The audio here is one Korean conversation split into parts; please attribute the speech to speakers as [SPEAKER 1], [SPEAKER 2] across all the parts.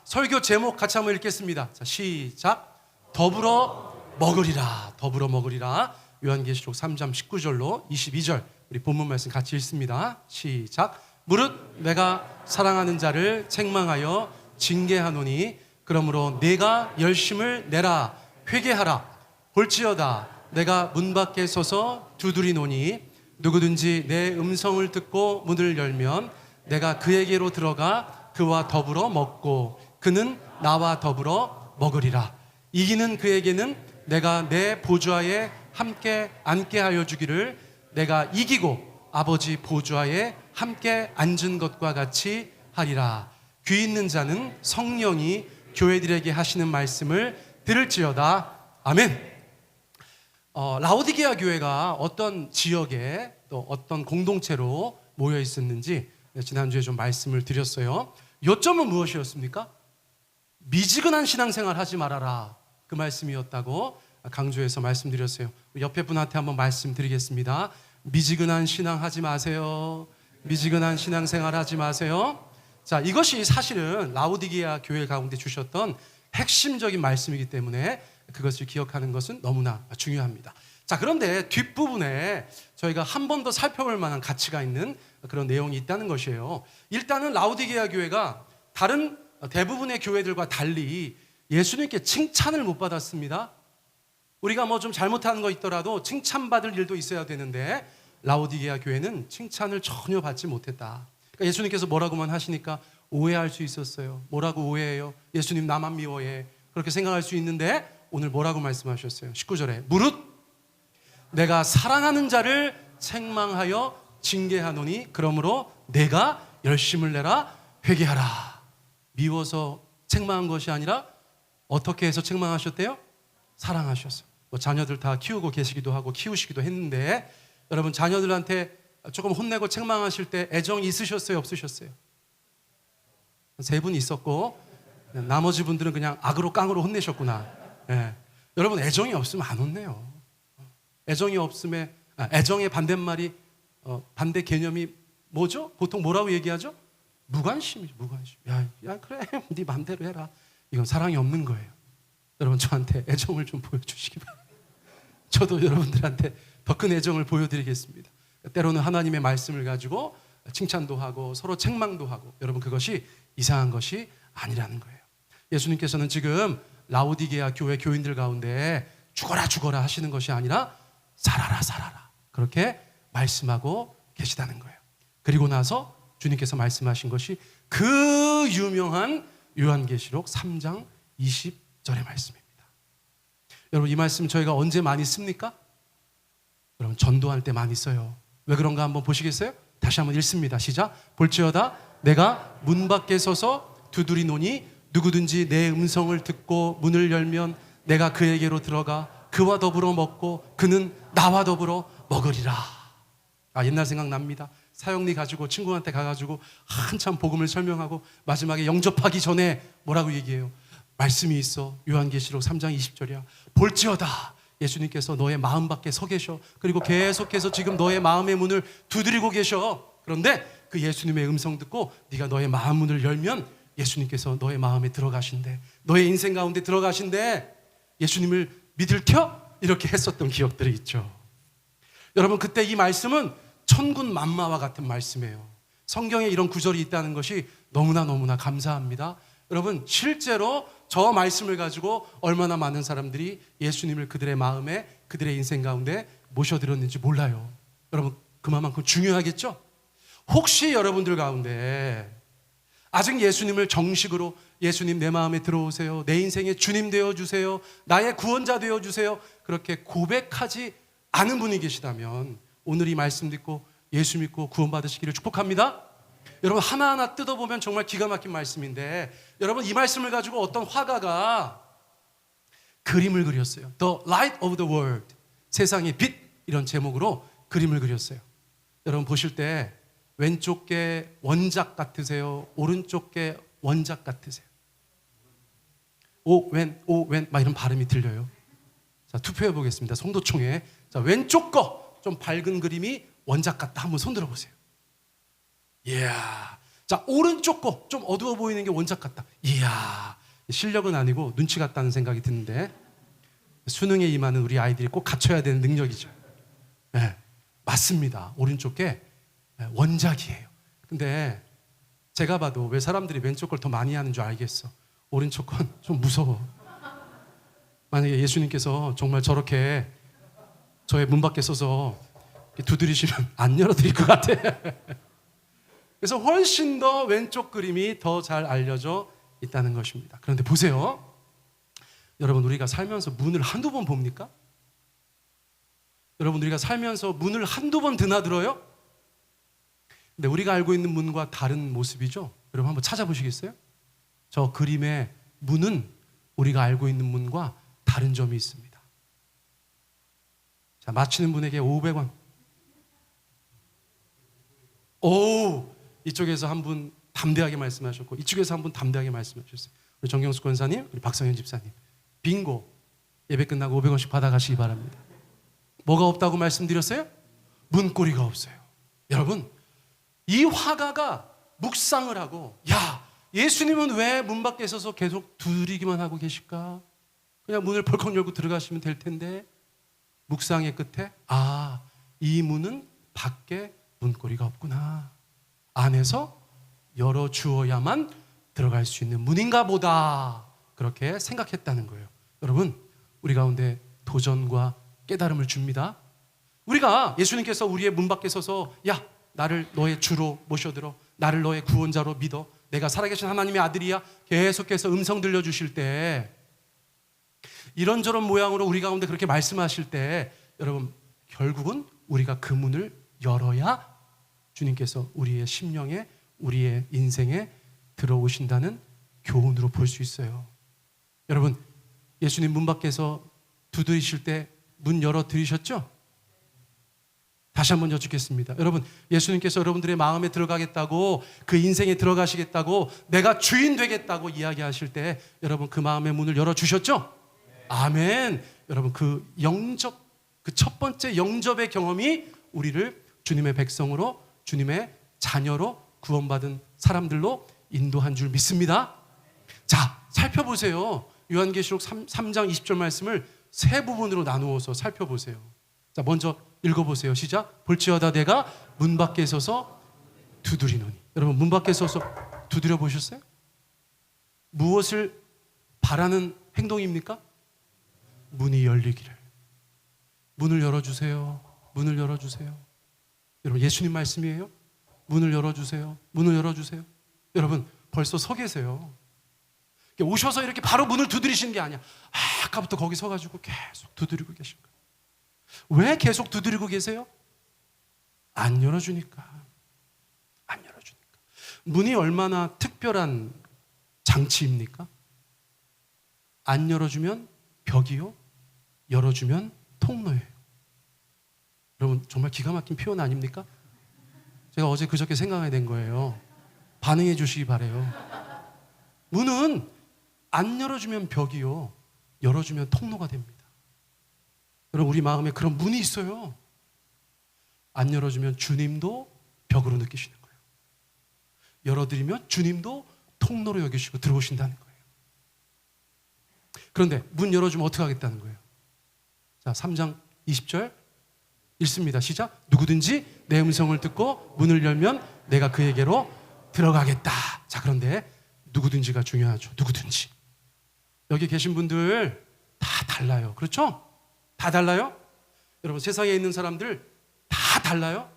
[SPEAKER 1] 설교 제목 같이 한번 읽겠습니다. 자, 시작. 더불어 먹으리라. 더불어 먹으리라. 요한계시록 3장 19절로 22절 우리 본문 말씀 같이 읽습니다. 시작. 무릇 내가 사랑하는 자를 책망하여 징계하노니 그러므로 내가 열심을 내라. 회개하라. 볼지어다 내가 문 밖에 서서 두드리노니 누구든지 내 음성을 듣고 문을 열면 내가 그에게로 들어가 그와 더불어 먹고 그는 나와 더불어 먹으리라. 이기는 그에게는 내가 내 보좌에 함께 앉게 하여 주기를 내가 이기고 아버지 보좌에 함께 앉은 것과 같이 하리라. 귀 있는 자는 성령이 교회들에게 하시는 말씀을 들을지어다. 아멘. 라오디게아 교회가 어떤 지역에 또 어떤 공동체로 모여 있었는지 지난주에 좀 말씀을 드렸어요. 요점은 무엇이었습니까? 미지근한 신앙생활 하지 말아라. 그 말씀이었다고 강조해서 말씀드렸어요. 옆에 분한테 한번 말씀드리겠습니다. 미지근한 신앙 하지 마세요. 미지근한 신앙생활 하지 마세요. 자, 이것이 사실은 라오디게아 교회 가운데 주셨던 핵심적인 말씀이기 때문에 그것을 기억하는 것은 너무나 중요합니다. 자, 그런데 뒷부분에 저희가 한 번 더 살펴볼 만한 가치가 있는 그런 내용이 있다는 것이에요. 일단은 라오디게아 교회가 다른 대부분의 교회들과 달리 예수님께 칭찬을 못 받았습니다. 우리가 뭐 좀 잘못하는 거 있더라도 칭찬받을 일도 있어야 되는데 라오디게아 교회는 칭찬을 전혀 받지 못했다. 그러니까 예수님께서 뭐라고만 하시니까 오해할 수 있었어요. 뭐라고 오해해요? 예수님 나만 미워해. 그렇게 생각할 수 있는데 오늘 뭐라고 말씀하셨어요? 19절에 무릇 내가 사랑하는 자를 책망하여 징계하노니 그러므로 내가 열심을 내라. 회개하라. 미워서 책망한 것이 아니라 어떻게 해서 책망하셨대요? 사랑하셨어요. 뭐 자녀들 다 키우고 계시기도 하고 키우시기도 했는데 여러분 자녀들한테 조금 혼내고 책망하실 때 애정이 있으셨어요? 없으셨어요? 세 분 있었고 나머지 분들은 그냥 악으로 깡으로 혼내셨구나. 예. 여러분 애정이 없으면 안 혼내요. 애정이 없음에 애정의 반대말이 반대 개념이 뭐죠? 보통 뭐라고 얘기하죠? 무관심이죠. 무관심. 야 그래 네 맘대로 해라. 이건 사랑이 없는 거예요. 여러분 저한테 애정을 좀 보여주시기 바랍니다. 저도 여러분들한테 더 큰 애정을 보여드리겠습니다. 때로는 하나님의 말씀을 가지고 칭찬도 하고 서로 책망도 하고 여러분 그것이 이상한 것이 아니라는 거예요. 예수님께서는 지금 라오디게아 교회 교인들 가운데 죽어라 하시는 것이 아니라 살아라 그렇게 말씀하고 계시다는 거예요. 그리고 나서 주님께서 말씀하신 것이 그 유명한 요한계시록 3장 20절의 말씀입니다. 여러분 이 말씀 저희가 언제 많이 씁니까? 여러분 전도할 때 많이 써요. 왜 그런가 한번 보시겠어요? 다시 한번 읽습니다. 시작. 볼지어다 내가 문 밖에 서서 두드리노니 누구든지 내 음성을 듣고 문을 열면 내가 그에게로 들어가 그와 더불어 먹고 그는 나와 더불어 먹으리라. 옛날 생각납니다. 사형리 가지고 친구한테 가가지고 한참 복음을 설명하고 마지막에 영접하기 전에 뭐라고 얘기해요? 말씀이 있어. 요한계시록 3장 20절이야. 볼지어다 예수님께서 너의 마음 밖에 서 계셔. 그리고 계속해서 지금 너의 마음의 문을 두드리고 계셔. 그런데 그 예수님의 음성 듣고 네가 너의 마음 문을 열면 예수님께서 너의 마음에 들어가신대. 너의 인생 가운데 들어가신대. 예수님을 믿을 켜? 이렇게 했었던 기억들이 있죠. 여러분 그때 이 말씀은 천군 만마와 같은 말씀이에요. 성경에 이런 구절이 있다는 것이 너무나 감사합니다. 여러분 실제로 저 말씀을 가지고 얼마나 많은 사람들이 예수님을 그들의 마음에 그들의 인생 가운데 모셔들었는지 몰라요. 여러분 그만큼 중요하겠죠? 혹시 여러분들 가운데 아직 예수님을 정식으로 예수님 내 마음에 들어오세요. 내 인생의 주님 되어주세요. 나의 구원자 되어주세요. 그렇게 고백하지 않은 분이 계시다면 오늘 이 말씀 듣고 예수 믿고 구원받으시기를 축복합니다. 여러분 하나하나 뜯어보면 정말 기가 막힌 말씀인데 여러분 이 말씀을 가지고 어떤 화가가 그림을 그렸어요. The Light of the World, 세상의 빛, 이런 제목으로 그림을 그렸어요. 여러분 보실 때 왼쪽 게 원작 같으세요? 오른쪽 게 원작 같으세요? 오웬 막 이런 발음이 들려요. 자, 투표해 보겠습니다. 송도총회. 자, 왼쪽 거 좀 밝은 그림이 원작 같다. 한번 손 들어 보세요. 이야, 자, 오른쪽 거 좀 어두워 보이는 게 원작 같다. 이야, 실력은 아니고 눈치 같다는 생각이 드는데 수능에 임하는 우리 아이들이 꼭 갖춰야 되는 능력이죠. 네, 맞습니다. 오른쪽 게 원작이에요. 근데 제가 봐도 왜 사람들이 왼쪽 걸 더 많이 하는 줄 알겠어. 오른쪽 건 좀 무서워. 만약에 예수님께서 정말 저렇게 저의 문 밖에 서서 두드리시면 안 열어드릴 것 같아. 그래서 훨씬 더 왼쪽 그림이 더 잘 알려져 있다는 것입니다. 그런데 보세요. 여러분, 우리가 살면서 문을 한두 번 봅니까? 여러분, 우리가 살면서 문을 한두 번 드나들어요? 근데 우리가 알고 있는 문과 다른 모습이죠? 여러분 한번 찾아보시겠어요? 저 그림의 문은 우리가 알고 있는 문과 다른 점이 있습니다. 자, 맞히는 분에게 500원. 오, 이쪽에서 한 분 담대하게 말씀하셨고 이쪽에서 한 분 담대하게 말씀하셨어요. 우리 정경수 권사님, 우리 박성현 집사님. 빙고. 예배 끝나고 500원씩 받아가시기 바랍니다. 뭐가 없다고 말씀드렸어요? 문고리가 없어요. 여러분, 이 화가가 묵상을 하고, 야, 예수님은 왜 문 밖에 서서 계속 두드리기만 하고 계실까? 그냥 문을 벌컥 열고 들어가시면 될 텐데, 묵상의 끝에, 아, 이 문은 밖에 문고리가 없구나. 안에서 열어주어야만 들어갈 수 있는 문인가 보다. 그렇게 생각했다는 거예요. 여러분, 우리 가운데 도전과 깨달음을 줍니다. 우리가 예수님께서 우리의 문 밖에 서서, 야, 나를 너의 주로 모셔들어, 나를 너의 구원자로 믿어, 내가 살아계신 하나님의 아들이야, 계속해서 음성 들려주실 때, 이런저런 모양으로 우리 가운데 그렇게 말씀하실 때, 여러분, 결국은 우리가 그 문을 열어야 주님께서 우리의 심령에, 우리의 인생에 들어오신다는 교훈으로 볼 수 있어요. 여러분, 예수님 문 밖에서 두드리실 때 문 열어 드리셨죠? 다시 한번 여쭙겠습니다. 여러분, 예수님께서 여러분들의 마음에 들어가겠다고, 그 인생에 들어가시겠다고, 내가 주인 되겠다고 이야기하실 때 여러분 그 마음의 문을 열어주셨죠? 아멘. 여러분, 그 영접, 그 첫 번째 영접의 경험이 우리를 주님의 백성으로, 주님의 자녀로, 구원받은 사람들로 인도한 줄 믿습니다. 자, 살펴보세요. 요한계시록 3장 20절 말씀을 세 부분으로 나누어서 살펴보세요. 자, 먼저 읽어보세요. 시작. 볼지어다 내가 문 밖에 서서 두드리노니. 여러분, 문 밖에 서서 두드려 보셨어요? 무엇을 바라는 행동입니까? 문이 열리기를. 문을 열어주세요. 문을 열어주세요. 여러분, 예수님 말씀이에요. 문을 열어주세요. 문을 열어주세요. 여러분, 벌써 서 계세요. 오셔서 이렇게 바로 문을 두드리시는 게 아니야. 아까부터 거기 서가지고 계속 두드리고 계신 거예요. 왜 계속 두드리고 계세요? 안 열어주니까. 안 열어주니까. 문이 얼마나 특별한 장치입니까? 안 열어주면 벽이요, 열어주면 통로예요. 여러분, 정말 기가 막힌 표현 아닙니까? 제가 어제 그저께 생각하게 된 거예요. 반응해 주시기 바래요. 문은 안 열어주면 벽이요, 열어주면 통로가 됩니다. 여러분, 우리 마음에 그런 문이 있어요. 안 열어주면 주님도 벽으로 느끼시는 거예요. 열어드리면 주님도 통로로 여기시고 들어오신다는 거예요. 그런데 문 열어주면 어떻게 하겠다는 거예요? 자, 3장 20절 읽습니다. 시작. 누구든지 내 음성을 듣고 문을 열면 내가 그에게로 들어가겠다. 자, 그런데 누구든지가 중요하죠. 누구든지. 여기 계신 분들 다 달라요. 그렇죠? 다 달라요? 여러분, 세상에 있는 사람들 다 달라요?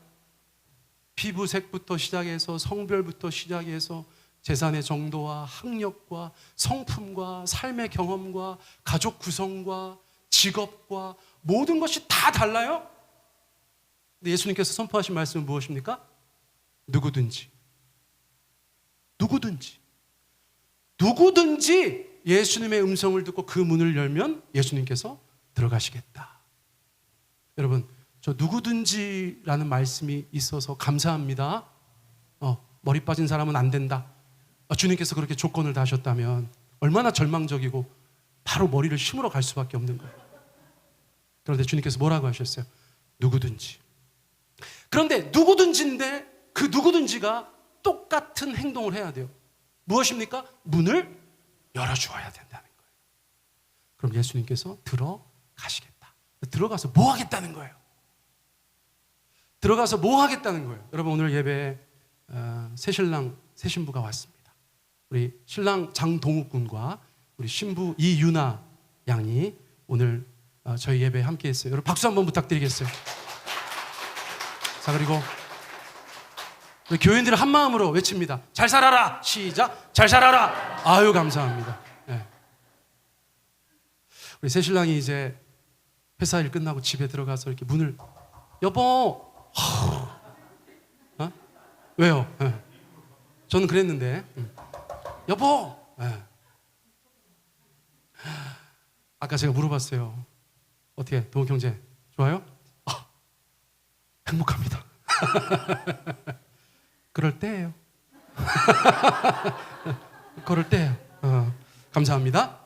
[SPEAKER 1] 피부색부터 시작해서 성별부터 시작해서 재산의 정도와 학력과 성품과 삶의 경험과 가족 구성과 직업과 모든 것이 다 달라요? 근데 예수님께서 선포하신 말씀은 무엇입니까? 누구든지. 누구든지. 누구든지 예수님의 음성을 듣고 그 문을 열면 예수님께서 들어가시겠다. 여러분, 저 누구든지라는 말씀이 있어서 감사합니다. 머리 빠진 사람은 안 된다. 주님께서 그렇게 조건을 다셨다면 얼마나 절망적이고 바로 머리를 심으러 갈 수밖에 없는 거예요. 그런데 주님께서 뭐라고 하셨어요? 누구든지. 그런데 누구든지인데 그 누구든지가 똑같은 행동을 해야 돼요. 무엇입니까? 문을 열어주어야 된다는 거예요. 그럼 예수님께서 들어가시겠다. 들어가서 뭐 하겠다는 거예요? 들어가서 뭐 하겠다는 거예요? 여러분, 오늘 예배에 새신랑 새신부가 왔습니다. 우리 신랑 장동욱 군과 우리 신부 이유나 양이 오늘 저희 예배에 함께 했어요. 여러분 박수 한번 부탁드리겠어요. 자, 그리고 우리 교인들은 한 마음으로 외칩니다. 잘 살아라. 시작. 잘 살아라. 아유, 감사합니다. 네. 우리 새신랑이 이제 회사 일 끝나고 집에 들어가서 이렇게 문을, 여보, 왜요? 네. 저는 그랬는데, 여보. 네. 아까 제가 물어봤어요. 어떻게 동욱 형제 좋아요? 행복합니다. 그럴 때예요. 그럴 때예요. 감사합니다.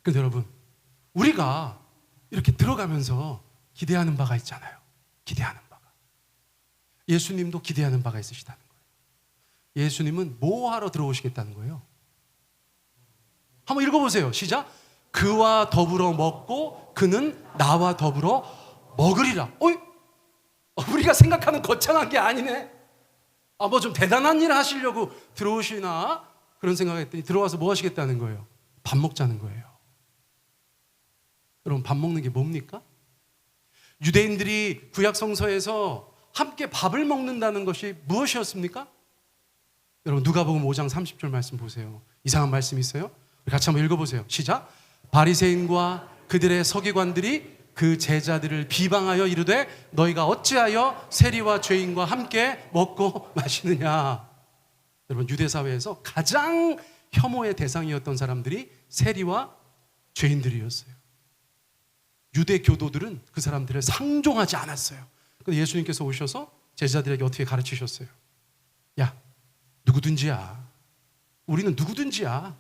[SPEAKER 1] 근데 여러분, 우리가 이렇게 들어가면서 기대하는 바가 있잖아요. 기대하는 바가. 예수님도 기대하는 바가 있으시다는 거예요. 예수님은 뭐 하러 들어오시겠다는 거예요? 한번 읽어보세요. 시작. 그와 더불어 먹고 그는 나와 더불어 먹으리라. 우리가 생각하는 거창한 게 아니네. 뭐 좀 대단한 일 하시려고 들어오시나 그런 생각을 했더니 들어와서 뭐 하시겠다는 거예요? 밥 먹자는 거예요. 여러분, 밥 먹는 게 뭡니까? 유대인들이 구약 성서에서 함께 밥을 먹는다는 것이 무엇이었습니까? 여러분, 누가복음 5장 30절 말씀 보세요. 이상한 말씀 있어요? 우리 같이 한번 읽어보세요. 시작. 바리새인과 그들의 서기관들이 그 제자들을 비방하여 이르되 너희가 어찌하여 세리와 죄인과 함께 먹고 마시느냐. 여러분, 유대 사회에서 가장 혐오의 대상이었던 사람들이 세리와 죄인들이었어요. 유대 교도들은 그 사람들을 상종하지 않았어요. 그런데 예수님께서 오셔서 제자들에게 어떻게 가르치셨어요? 야, 누구든지야. 우리는 누구든지야.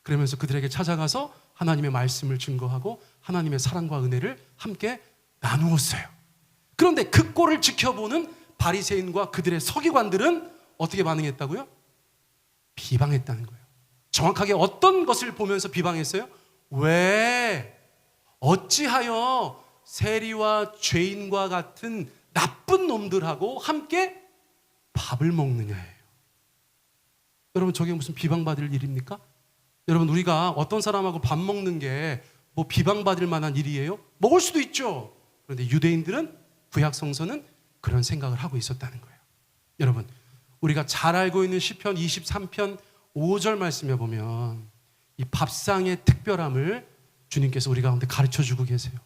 [SPEAKER 1] 그러면서 그들에게 찾아가서 하나님의 말씀을 증거하고 하나님의 사랑과 은혜를 함께 나누었어요. 그런데 그 꼴을 지켜보는 바리새인과 그들의 서기관들은 어떻게 반응했다고요? 비방했다는 거예요. 정확하게 어떤 것을 보면서 비방했어요? 왜 어찌하여 세리와 죄인과 같은 나쁜 놈들하고 함께 밥을 먹느냐예요. 여러분, 저게 무슨 비방받을 일입니까? 여러분, 우리가 어떤 사람하고 밥 먹는 게 뭐 비방받을 만한 일이에요? 먹을 수도 있죠. 그런데 유대인들은, 구약 성서는 그런 생각을 하고 있었다는 거예요. 여러분, 우리가 잘 알고 있는 시편 23편 5절 말씀에 보면 이 밥상의 특별함을 주님께서 우리 가운데 가르쳐주고 계세요.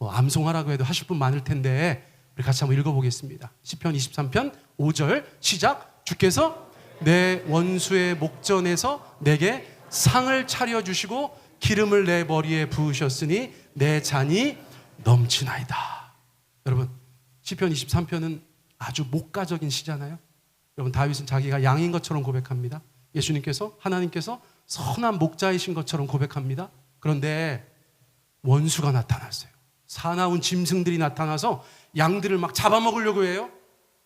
[SPEAKER 1] 암송하라고 해도 하실 분 많을 텐데 우리 같이 한번 읽어보겠습니다. 시편 23편 5절 시작. 주께서 내 원수의 목전에서 내게 상을 차려주시고 기름을 내 머리에 부으셨으니 내 잔이 넘치나이다. 여러분, 시편 23편은 아주 목가적인 시잖아요. 여러분, 다윗은 자기가 양인 것처럼 고백합니다. 예수님께서, 하나님께서 선한 목자이신 것처럼 고백합니다. 그런데 원수가 나타났어요. 사나운 짐승들이 나타나서 양들을 막 잡아먹으려고 해요.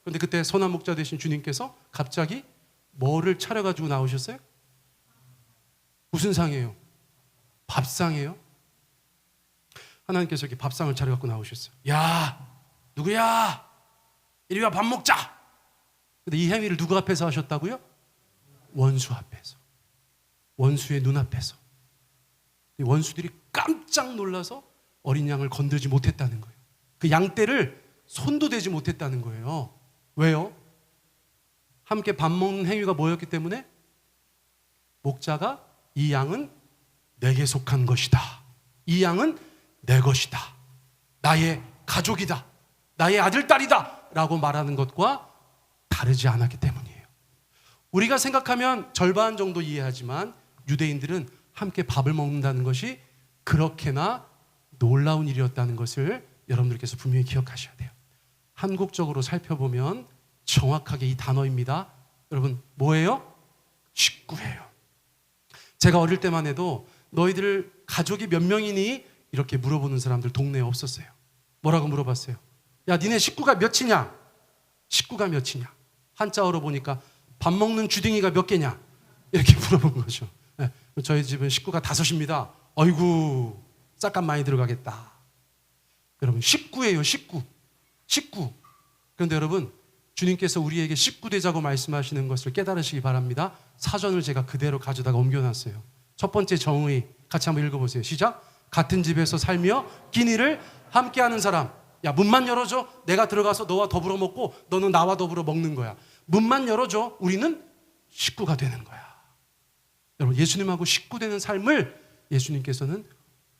[SPEAKER 1] 그런데 그때 선한 목자 되신 주님께서 갑자기 뭐를 차려가지고 나오셨어요? 무슨 상이에요? 밥상이에요. 하나님께서 이렇게 밥상을 차려갖고 나오셨어요. 야, 누구야? 이리 와, 밥 먹자. 근데 이 행위를 누구 앞에서 하셨다고요? 원수 앞에서. 원수의 눈앞에서. 이 원수들이 깜짝 놀라서 어린 양을 건들지 못했다는 거예요. 그 양떼를 손도 대지 못했다는 거예요. 왜요? 함께 밥 먹는 행위가 뭐였기 때문에? 목자가 이 양은 내게 속한 것이다. 이 양은 내 것이다. 나의 가족이다. 나의 아들, 딸이다. 라고 말하는 것과 다르지 않았기 때문이에요. 우리가 생각하면 절반 정도 이해하지만 유대인들은 함께 밥을 먹는다는 것이 그렇게나 놀라운 일이었다는 것을 여러분들께서 분명히 기억하셔야 돼요. 한국적으로 살펴보면 정확하게 이 단어입니다. 여러분, 뭐예요? 식구예요. 제가 어릴 때만 해도 너희들 가족이 몇 명이니? 이렇게 물어보는 사람들 동네에 없었어요. 뭐라고 물어봤어요? 야, 니네 식구가 몇이냐? 식구가 몇이냐? 한자어로 보니까 밥 먹는 주둥이가 몇 개냐 이렇게 물어본 거죠. 네, 저희 집은 식구가 5입니다. 어이구 싹값 많이 들어가겠다. 여러분 식구예요. 식구. 그런데 여러분 주님께서 우리에게 식구 되자고 말씀하시는 것을 깨달으시기 바랍니다. 사전을 제가 그대로 가져다가 옮겨놨어요. 첫 번째 정의 같이 한번 읽어보세요. 시작. 같은 집에서 살며 끼니를 함께하는 사람. 야 문만 열어줘. 내가 들어가서 너와 더불어 먹고 너는 나와 더불어 먹는 거야. 문만 열어줘. 우리는 식구가 되는 거야. 여러분 예수님하고 식구 되는 삶을 예수님께서는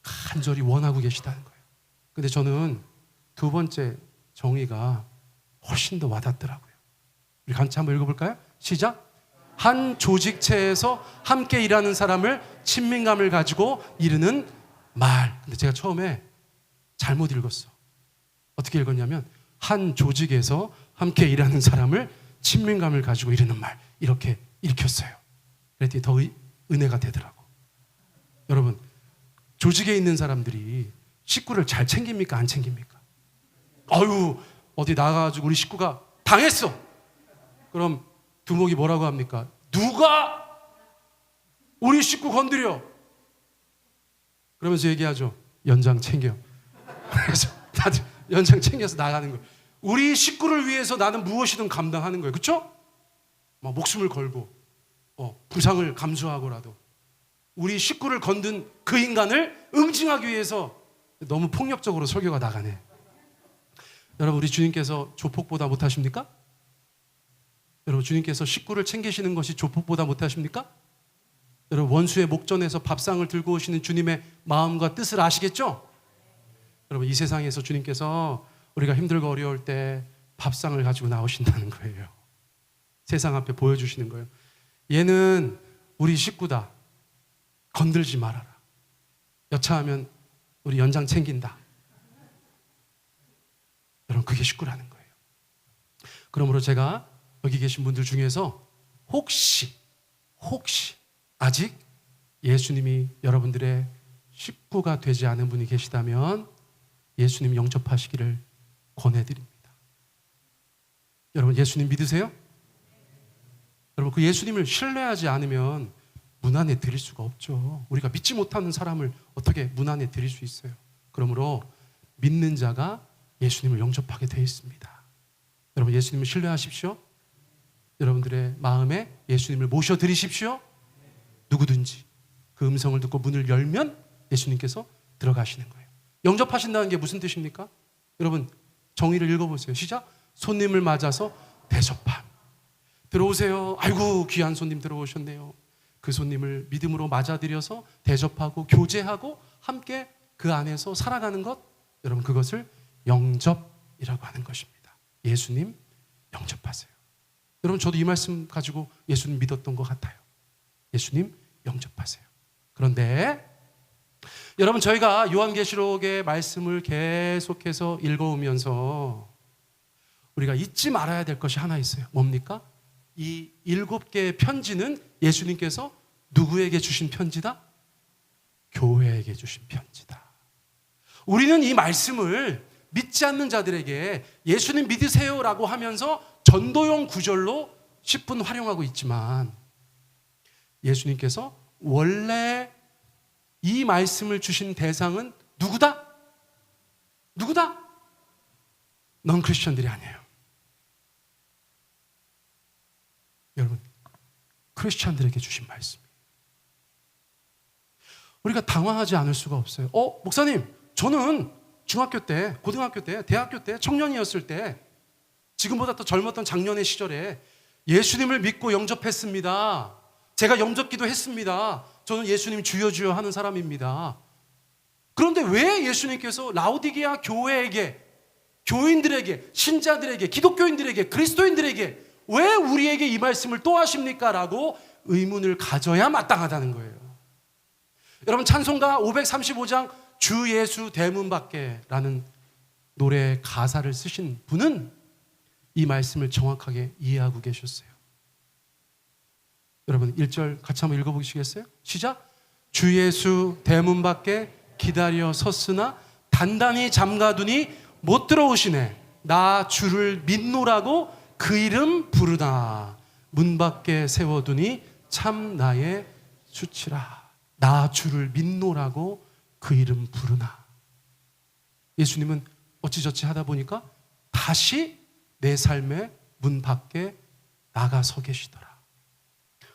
[SPEAKER 1] 간절히 원하고 계시다는 거예요. 근데 저는 두 번째 정의가 훨씬 더 와닿더라고요. 우리 같이 한번 읽어볼까요? 시작. 한 조직체에서 함께 일하는 사람을 친밀감을 가지고 이르는 말. 근데 제가 처음에 잘못 읽었어. 어떻게 읽었냐면 한 조직에서 함께 일하는 사람을 친밀감을 가지고 이르는 말. 이렇게 읽혔어요. 그랬더니 더 은혜가 되더라고. 여러분 조직에 있는 사람들이 식구를 잘 챙깁니까? 안 챙깁니까? 아유 어디 나가가지고 우리 식구가 당했어. 그럼 두목이 뭐라고 합니까? 누가 우리 식구 건드려? 그러면서 얘기하죠. 연장 챙겨. 그래서 다들 연장 챙겨서 나가는 거예요. 우리 식구를 위해서 나는 무엇이든 감당하는 거예요. 그렇죠? 막 목숨을 걸고 부상을 감수하고라도 우리 식구를 건든 그 인간을 응징하기 위해서 너무 폭력적으로 설교가 나가네. 여러분 우리 주님께서 조폭보다 못하십니까? 여러분 주님께서 식구를 챙기시는 것이 조폭보다 못하십니까? 여러분 원수의 목전에서 밥상을 들고 오시는 주님의 마음과 뜻을 아시겠죠? 여러분 이 세상에서 주님께서 우리가 힘들고 어려울 때 밥상을 가지고 나오신다는 거예요. 세상 앞에 보여주시는 거예요. 얘는 우리 식구다. 건들지 말아라. 여차하면 우리 연장 챙긴다. 여러분 그게 식구라는 거예요. 그러므로 제가 여기 계신 분들 중에서 혹시 아직 예수님이 여러분들의 식구가 되지 않은 분이 계시다면 예수님 영접하시기를 권해드립니다. 여러분 예수님 믿으세요? 여러분 그 예수님을 신뢰하지 않으면 문 안에 들일 수가 없죠. 우리가 믿지 못하는 사람을 어떻게 문 안에 들일 수 있어요? 그러므로 믿는 자가 예수님을 영접하게 되어 있습니다. 여러분 예수님을 신뢰하십시오. 여러분들의 마음에 예수님을 모셔드리십시오. 누구든지 그 음성을 듣고 문을 열면 예수님께서 들어가시는 거예요. 영접하신다는 게 무슨 뜻입니까? 여러분 정의를 읽어보세요. 시작. 손님을 맞아서 대접함. 들어오세요. 아이고 귀한 손님 들어오셨네요. 그 손님을 믿음으로 맞아들여서 대접하고 교제하고 함께 그 안에서 살아가는 것, 여러분 그것을 영접이라고 하는 것입니다. 예수님 영접하세요. 여러분 저도 이 말씀 가지고 예수님 믿었던 것 같아요. 예수님 영접하세요. 그런데 여러분 저희가 요한계시록의 말씀을 계속해서 읽어오면서 우리가 잊지 말아야 될 것이 하나 있어요. 뭡니까? 이 7개의 편지는 예수님께서 누구에게 주신 편지다? 교회에게 주신 편지다. 우리는 이 말씀을 믿지 않는 자들에게 예수님 믿으세요라고 하면서 전도용 구절로 10분 활용하고 있지만 예수님께서 원래 이 말씀을 주신 대상은 누구다? 누구다? 넌 크리스천들이 아니에요. 여러분 크리스천들에게 주신 말씀이에요. 우리가 당황하지 않을 수가 없어요. 목사님 저는 중학교 때, 고등학교 때, 대학교 때, 청년이었을 때 지금보다 더 젊었던 작년의 시절에 예수님을 믿고 영접했습니다. 제가 영접기도 했습니다. 저는 예수님 주여 주여 하는 사람입니다. 그런데 왜 예수님께서 라오디게아 교회에게, 교인들에게, 신자들에게, 기독교인들에게, 그리스도인들에게 왜 우리에게 이 말씀을 또 하십니까? 라고 의문을 가져야 마땅하다는 거예요. 여러분 찬송가 535장 주 예수 대문 밖에 라는 노래의 가사를 쓰신 분은 이 말씀을 정확하게 이해하고 계셨어요. 여러분 1절 같이 한번 읽어보시겠어요? 시작. 주 예수 대문 밖에 기다려 섰으나 단단히 잠가두니 못 들어오시네. 나 주를 믿노라고 그 이름 부르나. 문 밖에 세워두니 참 나의 수치라. 나 주를 믿노라고 그 이름 부르나. 예수님은 어찌저찌 하다 보니까 다시 내 삶의 문 밖에 나가서 계시더라.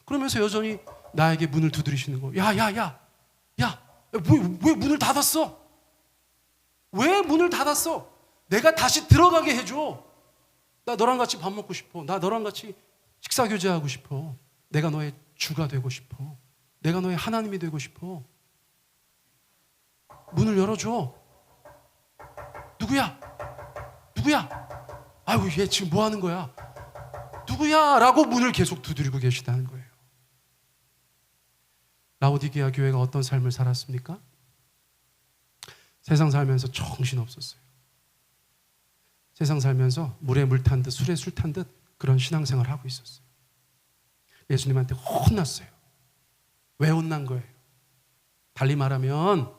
[SPEAKER 1] 그러면서 여전히 나에게 문을 두드리시는 거예요. 왜 문을 닫았어? 왜 문을 닫았어? 내가 다시 들어가게 해줘. 나 너랑 같이 밥 먹고 싶어. 나 너랑 같이 식사 교제하고 싶어. 내가 너의 주가 되고 싶어. 내가 너의 하나님이 되고 싶어. 문을 열어줘. 누구야? 아이고, 얘 지금 뭐 하는 거야? 누구야? 라고 문을 계속 두드리고 계시다는 거예요. 라오디게아 교회가 어떤 삶을 살았습니까? 세상 살면서 정신없었어요. 세상 살면서 물에 물 탄 듯 술에 술 탄 듯 그런 신앙생활을 하고 있었어요. 예수님한테 혼났어요. 왜 혼난 거예요? 달리 말하면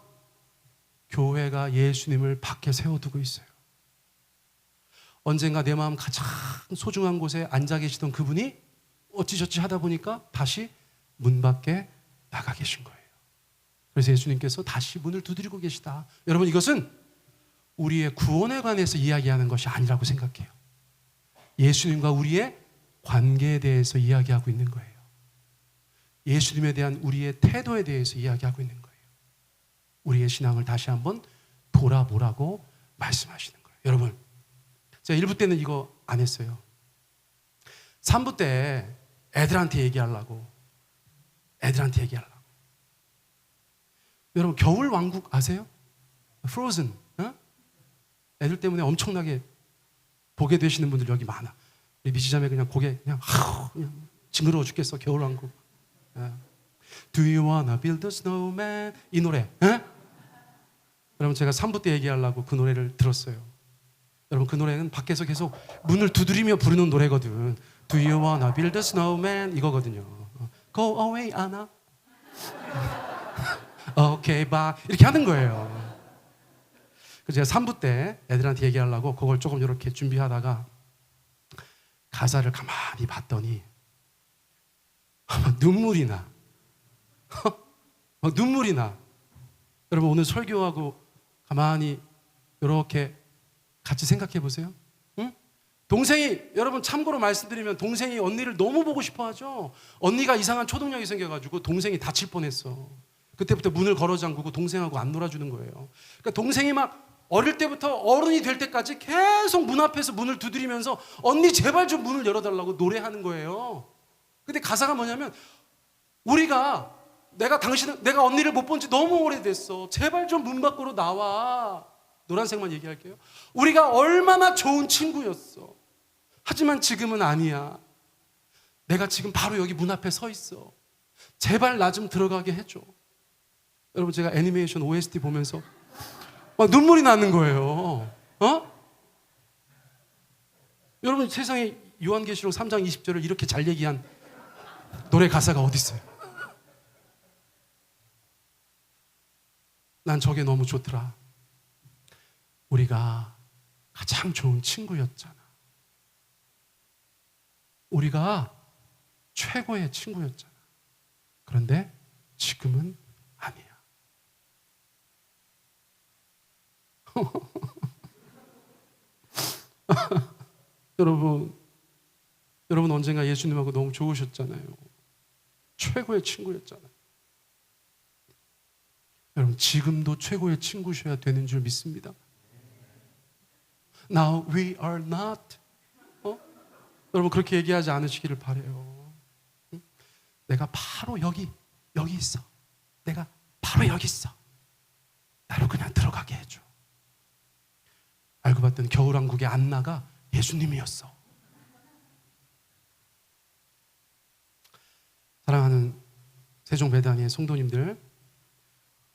[SPEAKER 1] 교회가 예수님을 밖에 세워두고 있어요. 언젠가 내 마음 가장 소중한 곳에 앉아 계시던 그분이 어찌저찌 하다 보니까 다시 문 밖에 나가 계신 거예요. 그래서 예수님께서 다시 문을 두드리고 계시다. 여러분, 이것은 우리의 구원에 관해서 이야기하는 것이 아니라고 생각해요. 예수님과 우리의 관계에 대해서 이야기하고 있는 거예요. 예수님에 대한 우리의 태도에 대해서 이야기하고 있는 거예요. 우리의 신앙을 다시 한번 돌아보라고 말씀하시는 거예요. 여러분, 제가 1부 때는 이거 안 했어요. 3부 때 애들한테 얘기하려고. 여러분, 겨울 왕국 아세요? 프로즌. 애들 때문에 엄청나게 보게 되시는 분들 여기 많아. 우리 미치자매 그냥 고개 그냥 징그러워 죽겠어. 겨울 왕국. Do you wanna build a snowman? 이 노래. 여러분, 제가 3부 때 얘기하려고 그 노래를 들었어요. 여러분, 그 노래는 밖에서 계속 문을 두드리며 부르는 노래거든. Do you wanna build a snowman? 이거거든요. Go away, Anna. Okay, bye. 이렇게 하는 거예요. 그래서 제가 3부 때 애들한테 얘기하려고 그걸 조금 이렇게 준비하다가 가사를 가만히 봤더니 눈물이 나. 눈물이 나. 여러분, 오늘 설교하고 가만히 이렇게 같이 생각해 보세요. 응? 동생이, 여러분 참고로 말씀드리면 동생이 언니를 너무 보고 싶어 하죠. 언니가 이상한 초동력이 생겨가지고 동생이 다칠 뻔했어. 그때부터 문을 걸어 잠그고 동생하고 안 놀아주는 거예요. 그러니까 동생이 막 어릴 때부터 어른이 될 때까지 계속 문 앞에서 문을 두드리면서 언니 제발 좀 문을 열어달라고 노래하는 거예요. 근데 가사가 뭐냐면 내가 언니를 못 본 지 너무 오래됐어. 제발 좀 문 밖으로 나와. 노란색만 얘기할게요. 우리가 얼마나 좋은 친구였어. 하지만 지금은 아니야. 내가 지금 바로 여기 문 앞에 서 있어. 제발 나 좀 들어가게 해줘. 여러분, 제가 애니메이션 OST 보면서 막 눈물이 나는 거예요. 여러분, 세상에 요한계시록 3장 20절을 이렇게 잘 얘기한 노래 가사가 어디 있어요? 난 저게 너무 좋더라. 우리가 가장 좋은 친구였잖아. 우리가 최고의 친구였잖아. 그런데 지금은 아니야. 여러분 언젠가 예수님하고 너무 좋으셨잖아요. 최고의 친구였잖아요. 여러분, 지금도 최고의 친구셔야 되는 줄 믿습니다. Now we are not. 여러분, 그렇게 얘기하지 않으시기를 바라요. 내가 바로 여기 있어. 내가 바로 여기 있어. 나를 그냥 들어가게 해줘. 알고 봤더니 겨울왕국의 안나가 예수님이었어. 사랑하는 세종배단의 성도님들,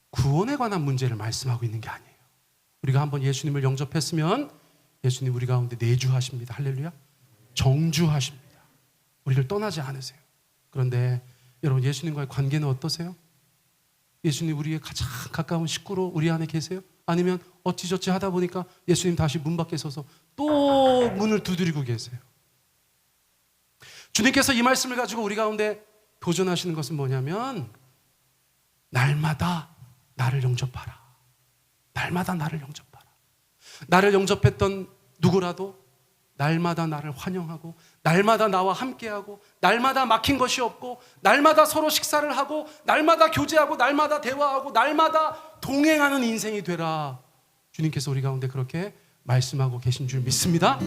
[SPEAKER 1] 구원에 관한 문제를 말씀하고 있는 게 아니에요. 우리가 한번 예수님을 영접했으면 예수님 우리 가운데 내주하십니다. 할렐루야. 정주하십니다. 우리를 떠나지 않으세요. 그런데 여러분, 예수님과의 관계는 어떠세요? 예수님 우리의 가장 가까운 식구로 우리 안에 계세요? 아니면 어찌저찌 하다 보니까 예수님 다시 문 밖에 서서 또 문을 두드리고 계세요? 주님께서 이 말씀을 가지고 우리 가운데 도전하시는 것은 뭐냐면 날마다 나를 영접하라. 날마다 나를 영접하라. 나를 영접했던 누구라도 날마다 나를 환영하고 날마다 나와 함께하고 날마다 막힌 것이 없고 날마다 서로 식사를 하고 날마다 교제하고 날마다 대화하고 날마다 동행하는 인생이 되라. 주님께서 우리 가운데 그렇게 말씀하고 계신 줄 믿습니다.